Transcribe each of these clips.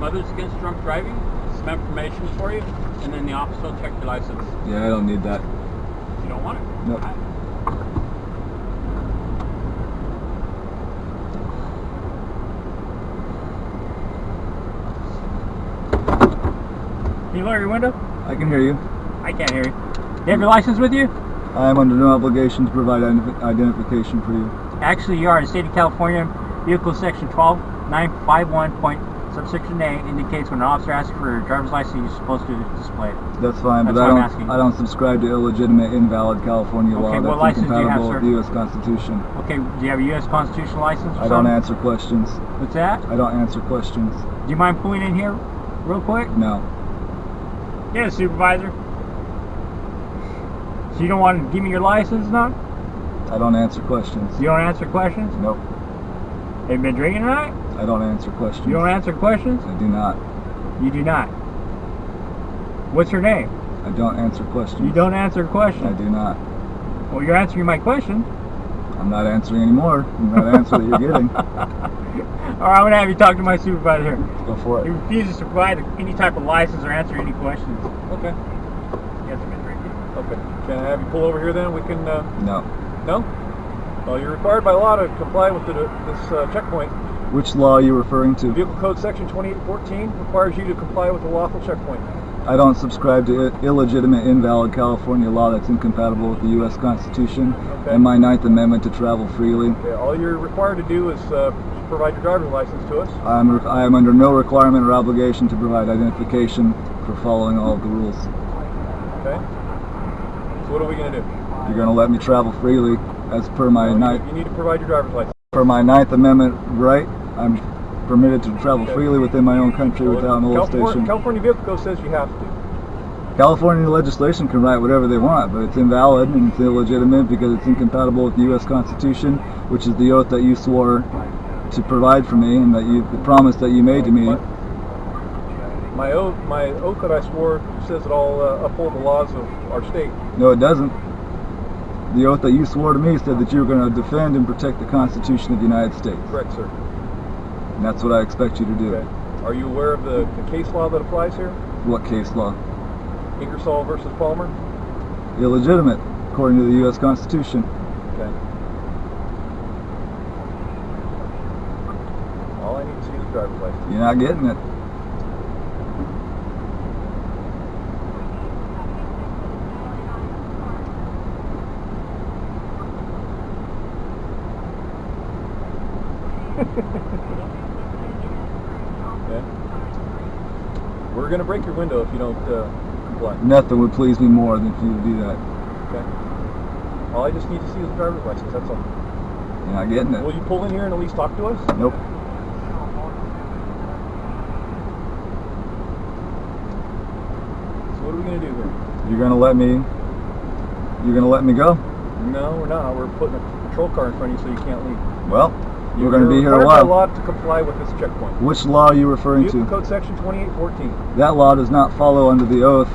evidence against drunk driving, some information for you, and then the officer will check your license. Yeah, I don't need that. You don't want it? Nope. Can you lower your window? I can hear you. I can't hear you. You have your license with you? I am under no obligation to provide identification for you. Actually, you are. In the state of California, Vehicle Section 12951. Subsection A indicates when an officer asks for a driver's license, you're supposed to display it. That's fine, That's but what I'm asking. I don't subscribe to illegitimate, invalid California law Okay, what that's license do you have, incompatible sir? with the U.S. Constitution. Okay, do you have a U.S. constitutional license or I don't something? answer questions. What's that? I don't answer questions. Do you mind pulling in here real quick? No. Yeah, supervisor. So you don't want to give me your license, none? I don't answer questions. You don't answer questions? Nope. Have you been drinking tonight? I don't answer questions. You don't answer questions? I do not. You do not. What's your name? I don't answer questions. You don't answer questions? I do not. Well, you're answering my question. I'm not answering anymore. I'm not answering that you're getting. Alright, I'm going to have you talk to my supervisor here. Go for He it. refuses to provide any type of license or answer any questions. Okay. He hasn't been drinking. Okay. Can I have you pull over here then? We can. No. No. Well, you're required by law to comply with this checkpoint. Which law are you referring to? Vehicle Code Section 2814 requires you to comply with the lawful checkpoint. I don't subscribe to illegitimate, invalid California law that's incompatible with the U.S. Constitution and my 9th Amendment to travel freely. Okay. All you're required to do is provide your driver's license to us. I am under no requirement or obligation to provide identification for following all of the rules. Okay. So what are we going to do? You're going to let me travel freely as per my You need to provide your driver's license. per my 9th Amendment right. I'm permitted to travel freely within my own country without molestation. California Vehicle Code says you have to. California legislation can write whatever they want, but it's invalid and it's illegitimate because it's incompatible with the U.S. Constitution, which is the oath that you swore to provide for me and that the promise that you made to me. My oath that I swore says that I'll uphold the laws of our state. No, it doesn't. The oath that you swore to me said that you were going to defend and protect the Constitution of the United States. Correct, sir. And that's what I expect you to do. Okay. Are you aware of the case law that applies here? What case law? Ingersoll versus Palmer? Illegitimate, according to the U.S. Constitution. Okay. All I need to see is a driver's license. You're not getting it. Okay. We're going to break your window if you don't comply. Nothing would please me more than for you to do that. Okay. All I just need to see is a driver's license, that's all. You're not getting it. Will you pull in here and at least talk to us? Nope. So what are we going to do here? You're gonna let me go? No, we're not. We're putting a patrol car in front of you so you can't leave. Well, we're gonna be here a while. You're while. required by law to comply with this checkpoint. Which law are you referring Vehicle to? Code Section 2814. That law does not follow under the oath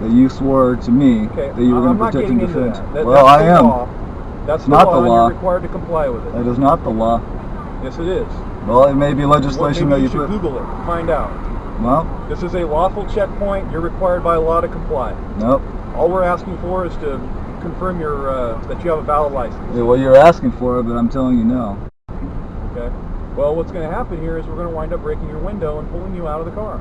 that you swore to me Okay, that you were I'm going to not protect getting and into defend. that. Well, That's I the am. law. That's Not the and law. you're required to comply with it. That is not the law. Yes, it is. Well, it may be legislation Maybe that you you should put. Google it. Find out. Well, This is a lawful checkpoint. You're required by law to comply. nope. All we're asking for is to confirm your that you have a valid license. Yeah, well, you're asking for it, but I'm telling you no. Okay. Well, what's going to happen here is we're going to wind up breaking your window and pulling you out of the car.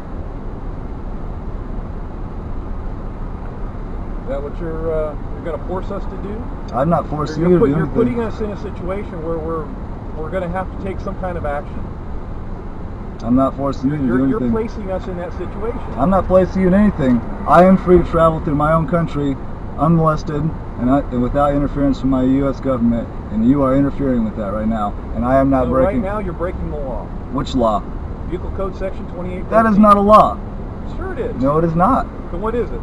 Is that what you're going to force us to do? I'm not forcing you to do You're anything. putting us in a situation where we're going to have to take some kind of action. I'm not forcing you to do You're anything. placing us in that situation. I'm not placing you in anything. I am free to travel through my own country unmolested and without interference from my U.S. government, and you are interfering with that right now. And I am not So breaking. Right now, you're breaking the law. Which law? Vehicle Code Section 28. That is not a law. Sure it is. No, it is not. Then what is it?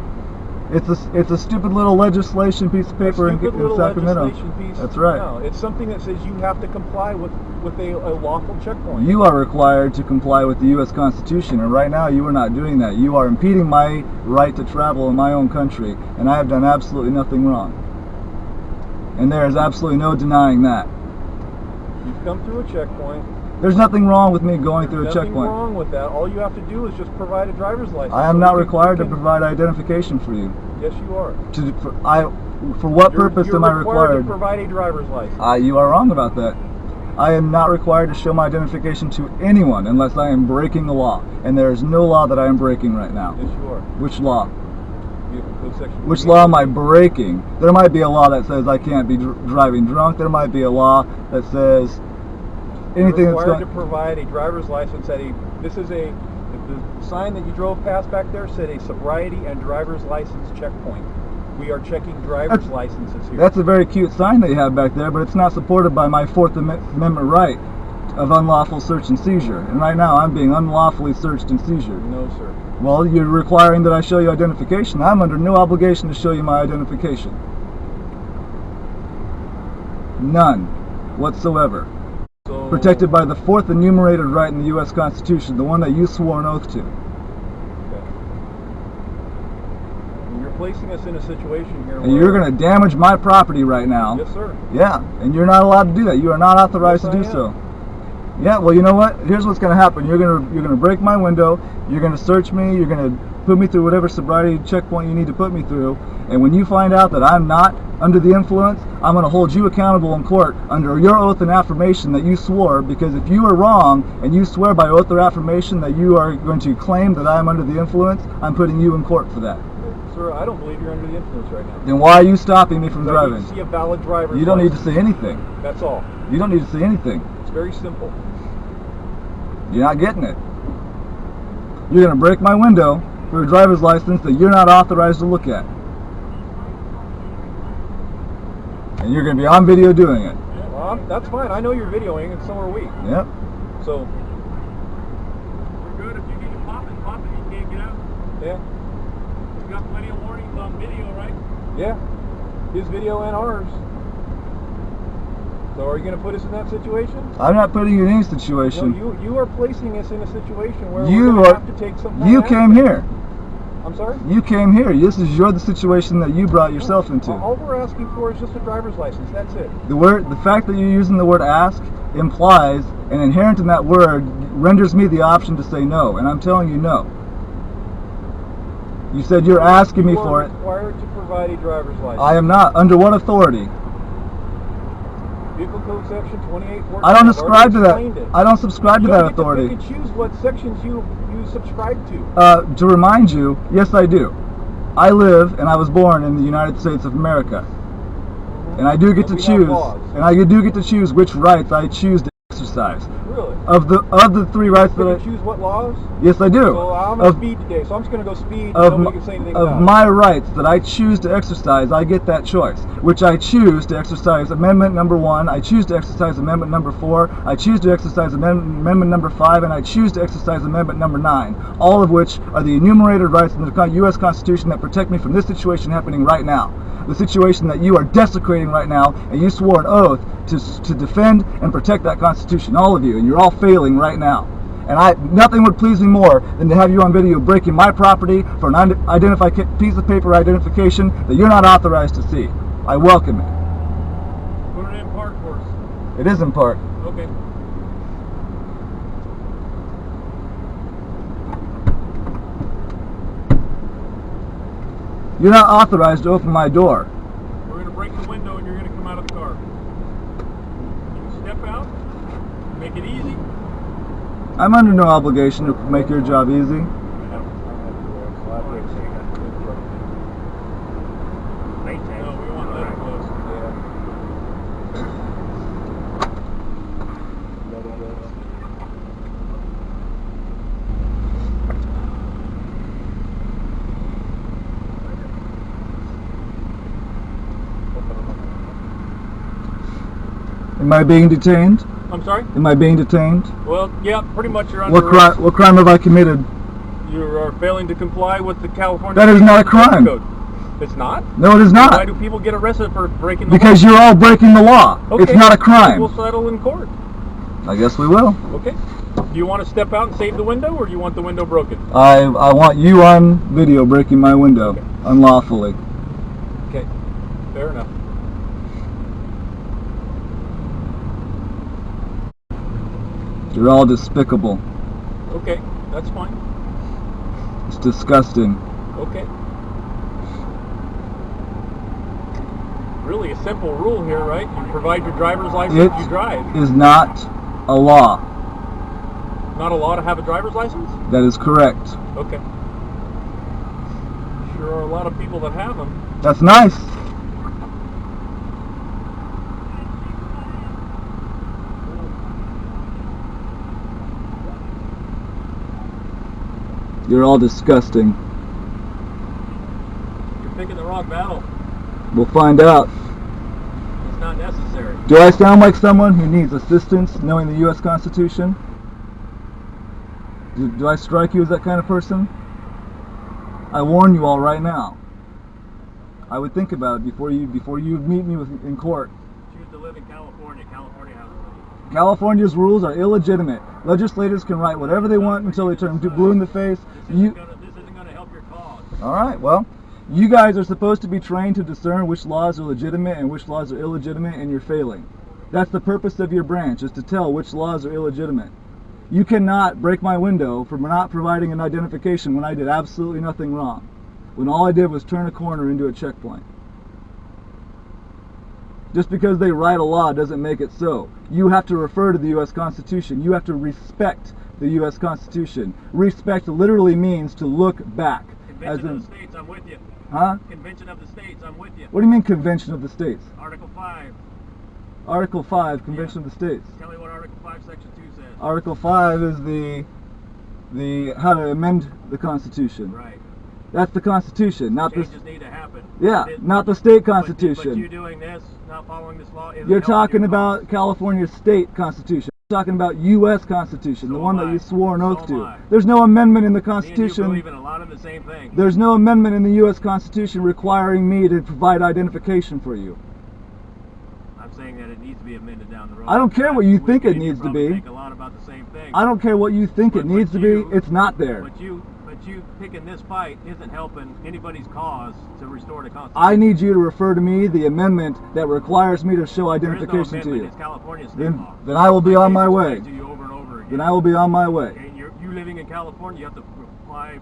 It's a stupid little legislation piece of paper in Sacramento. Legislation piece. That's right. No, it's something that says you have to comply with a lawful checkpoint. You are required to comply with the U.S. Constitution, and right now you are not doing that. You are impeding my right to travel in my own country, and I have done absolutely nothing wrong. And there is absolutely no denying that. You've come through a checkpoint. There's nothing wrong with me going through a Nothing checkpoint. wrong with that. All you have to do is just provide a driver's license. I am So not you required to can- provide identification for you. Yes, you are. For what purpose am I You're required? to provide a driver's license. You are wrong about that. I am not required to show my identification to anyone unless I am breaking the law. And there is no law that I am breaking right now. Yes, you are. Which law? Vehicle Code Section Which 28. law am I breaking? There might be a law that says I can't be driving drunk. There might be a law that says anything You're that's required going. to provide a driver's license at a. This is a. The sign that you drove past back there said a sobriety and driver's license checkpoint. We are checking driver's licenses here. That's a very cute sign that you have back there, but it's not supported by my Fourth Amendment right of unlawful search and seizure. And right now, I'm being unlawfully searched and seizure. No, sir. Well, you're requiring that I show you identification. I'm under no obligation to show you my identification. None whatsoever. So, Protected by the fourth enumerated right in the U.S. Constitution, the one that you swore an oath to. You're placing us in a situation here And you're going to damage my property right now. Yes, sir. Yeah, and you're not allowed to do that. You are not authorized Yes, to do I am. so. Yeah, well, you know what? Here's what's going to happen. You're going to break my window. You're going to search me. You're going to put me through whatever sobriety checkpoint you need to put me through. And when you find out that I'm not under the influence, I'm going to hold you accountable in court under your oath and affirmation that you swore. Because if you are wrong and you swear by oath or affirmation that you are going to claim that I'm under the influence, I'm putting you in court for that. Sir, I don't believe you're under the influence right now. Then why are you stopping me from So I driving? need to see a valid driver's You don't need to license. say anything. That's all. You don't need to say anything. It's very simple. You're not getting it. You're going to break my window for a driver's license that you're not authorized to look at. And you're going to be on video doing it. Well, that's fine. I know you're videoing, and so are we. Yep. So, We're good. If you need to pop it, you can't get out. yeah. You got plenty of warnings on video, right? Yeah. His video and ours. So are you going to put us in that situation? I'm not putting you in any No, situation. you are placing us in a situation where You we're going to are- have to take some You action. came here. I'm sorry? You came here. This is the situation that you brought yourself into. All we're asking for is just a driver's license. That's it. The fact that you're using the word ask implies, and inherent in that word renders me the option to say no, and I'm telling you no. You said you're asking me for it. You are required to provide a driver's license. I am not. Under what authority? Vehicle Code Section 2814. I don't subscribe to I've already that. explained it. I don't subscribe to You that don't get authority. to pick and choose what sections you subscribe to. To remind you, yes, I do. I live and I was born in the United States of America, and I do get to And we have choose. laws. And I do get to choose which rights I choose to exercise. Really? Of the three rights You that can choose what laws? yes, I do. So I'm going Of- to speed today, so I'm just going to go speed. of, Nobody can say anything of about my rights that I choose to exercise, I get that choice. Which I choose to exercise Amendment number 1, I choose to exercise Amendment number 4, I choose to exercise Amendment number 5, and I choose to exercise Amendment number 9. All of which are the enumerated rights in the U.S. Constitution that protect me from this situation happening right now. The situation that you are desecrating right now, and you swore an oath to defend and protect that Constitution, all of you, and you're all failing right now. And nothing would please me more than to have you on video breaking my property for an unidentified piece of paper identification that you're not authorized to see. I welcome it. Put it in park for us. It is in part. Okay. You're not authorized to open my door. We're going to break the window and you're going to come out of the car. You step out, make it easy. I'm under no obligation to make your job easy. No, we want that close. Am I being detained? I'm sorry? Am I being detained? Well, yeah, pretty much you're under What crime have I committed? You are failing to comply with the California That is not a crime. Code. It's not? No, it is Why not. do people get arrested for breaking the Because law? you're all breaking the law. Okay. It's not a crime. We'll settle in court. I guess we will. Okay. Do you want to step out and save the window, or do you want the window broken? I want you on video breaking my window unlawfully. Okay. Fair enough. You're all despicable. Okay, that's fine. It's disgusting. Okay. Really a simple rule here, right? You provide your driver's license, It you drive. is not a law. Not a law to have a driver's license? That is correct. Okay. Sure are a lot of people that have them. That's nice. You're all disgusting. You're picking the wrong battle. We'll find out. It's not necessary. Do I sound like someone who needs assistance knowing the U.S. Constitution? Do I strike you as that kind of person? I warn you all right now. I would think about it before you meet me in court. Choose to live in California. California has them. California's rules are illegitimate. Legislators can write whatever they want until they turn blue in the face. This isn't going to help your cause. All right, well, you guys are supposed to be trained to discern which laws are legitimate and which laws are illegitimate, and you're failing. That's the purpose of your branch, is to tell which laws are illegitimate. You cannot break my window for not providing an identification when I did absolutely nothing wrong, when all I did was turn a corner into a checkpoint. Just because they write a law doesn't make it so. You have to refer to the U.S. Constitution. You have to respect the U.S. Constitution. Respect literally means to look back. Convention of the States, I'm with you. Huh? Convention of the States, I'm with you. What do you mean Convention of the States? Article 5. Article 5, Convention of the States. Tell me what Article 5, Section 2 says. Article 5 is the how to amend the Constitution. Right. That's the Constitution, not the Changes need to happen. yeah, not the state Constitution. But you doing this, not following this law, isn't You're helping talking your about cause. California's state Constitution. You're talking about U.S. Constitution, the So one am that I. you swore an So oath am to. I. There's no amendment in the Me and you believe Constitution. in a lot of the same things. There's no amendment in the U.S. Constitution requiring me to provide identification for you. I'm saying that it needs to be amended down the road. I don't care what you think it Me and you needs to probably be. think a lot about the same thing. I don't care what you think it But needs to you- be. It's not there. But you picking this fight isn't helping anybody's cause to restore the Constitution. I need you to refer to me the amendment that requires me to show There is no identification to amendment. you. It's California state Then- law. then I will be on my way. To you over and over again. Then I will be on my way. Okay, you living in California, you have to comply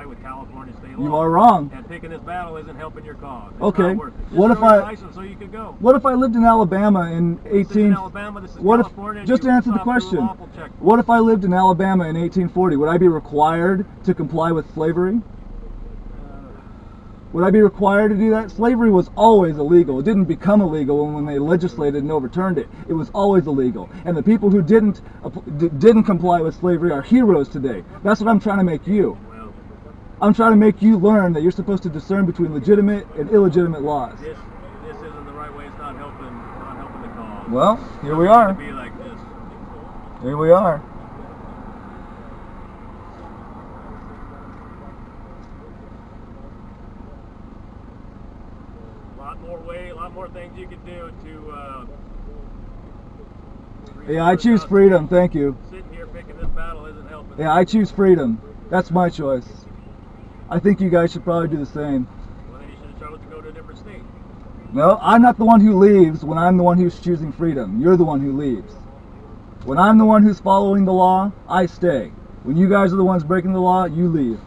with California state law. You are wrong. And picking this battle isn't helping your cause. It's Okay. not worth it. Just What if show your I- license so you could go? What if I lived in Alabama in This isn't 18... Alabama, this is What if, California. and just to you answer the stop through a question, lawful checkpoint. what if I lived in Alabama in 1840? Would I be required to comply with slavery? Would I be required to do that? Slavery was always illegal. It didn't become illegal when they legislated and overturned it. It was always illegal. And the people who didn't comply with slavery are heroes today. That's what I'm trying to make you. Well, I'm trying to make you learn that you're supposed to discern between legitimate and illegitimate laws. this isn't the right way. It's not helping the cause. Well, here we It are. should be like this. Here we are. A lot more things you could do to. Yeah, I choose freedom. Thank you. Sitting here picking this battle isn't helping. Yeah, I choose freedom. That's my choice. I think you guys should probably do the same. Well, then you should have chosen to go to a different state. No, I'm not the one who leaves when I'm the one who's choosing freedom. You're the one who leaves. When I'm the one who's following the law, I stay. When you guys are the ones breaking the law, you leave.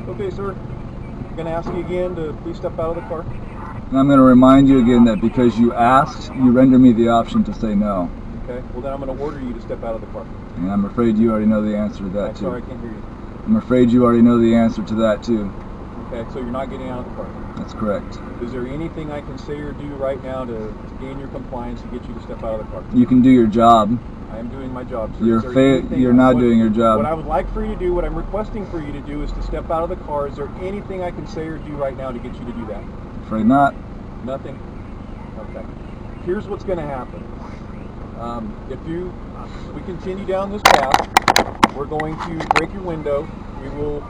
Okay, sir. I'm going to ask you again to please step out of the car. And I'm going to remind you again that because you asked, you render me the option to say no. Okay. Well, then I'm going to order you to step out of the car. And I'm afraid you already know the answer to that I'm too. sorry, I can't hear you. I'm afraid you already know the answer to that too. Okay, so you're not getting out of the car. That's correct. Is there anything I can say or do right now to gain your compliance to get you to step out of the car? You can do your job. I am doing my job, sir. You're Is there anything- you're not what- doing your job. What I would like for you to do, what I'm requesting for you to do is to step out of the car. Is there anything I can say or do right now to get you to do that? Afraid not. Nothing? Okay. Here's what's going to happen. If we continue down this path, we're going to break your window. We will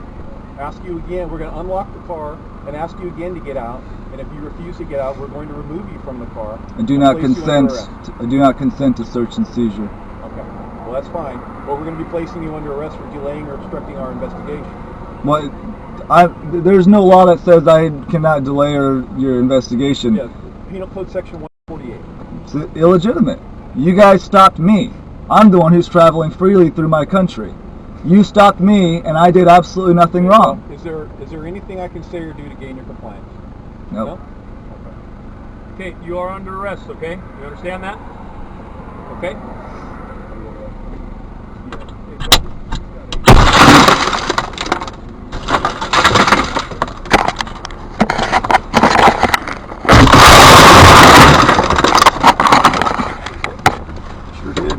ask you again. We're going to unlock the car and ask you again to get out. And if you refuse to get out, we're going to remove you from the car. I do not place you consent. under arrest. I do not consent to search and seizure. Okay. Well, that's fine. But we're going to be placing you under arrest for delaying or obstructing our investigation. What? There's no law that says I cannot delay your investigation. Yeah. Penal Code Section 148. It's illegitimate. You guys stopped me. I'm the one who's traveling freely through my country. You stopped me, and I did absolutely nothing wrong. Is there anything I can say or do to gain your compliance? No. No? Okay, you are under arrest, okay? You understand that? Okay? Sure did.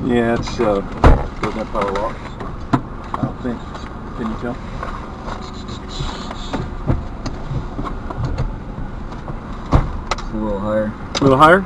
Yeah, it's doesn't have power locks. I don't think. Can you tell? It's a little higher. A little higher?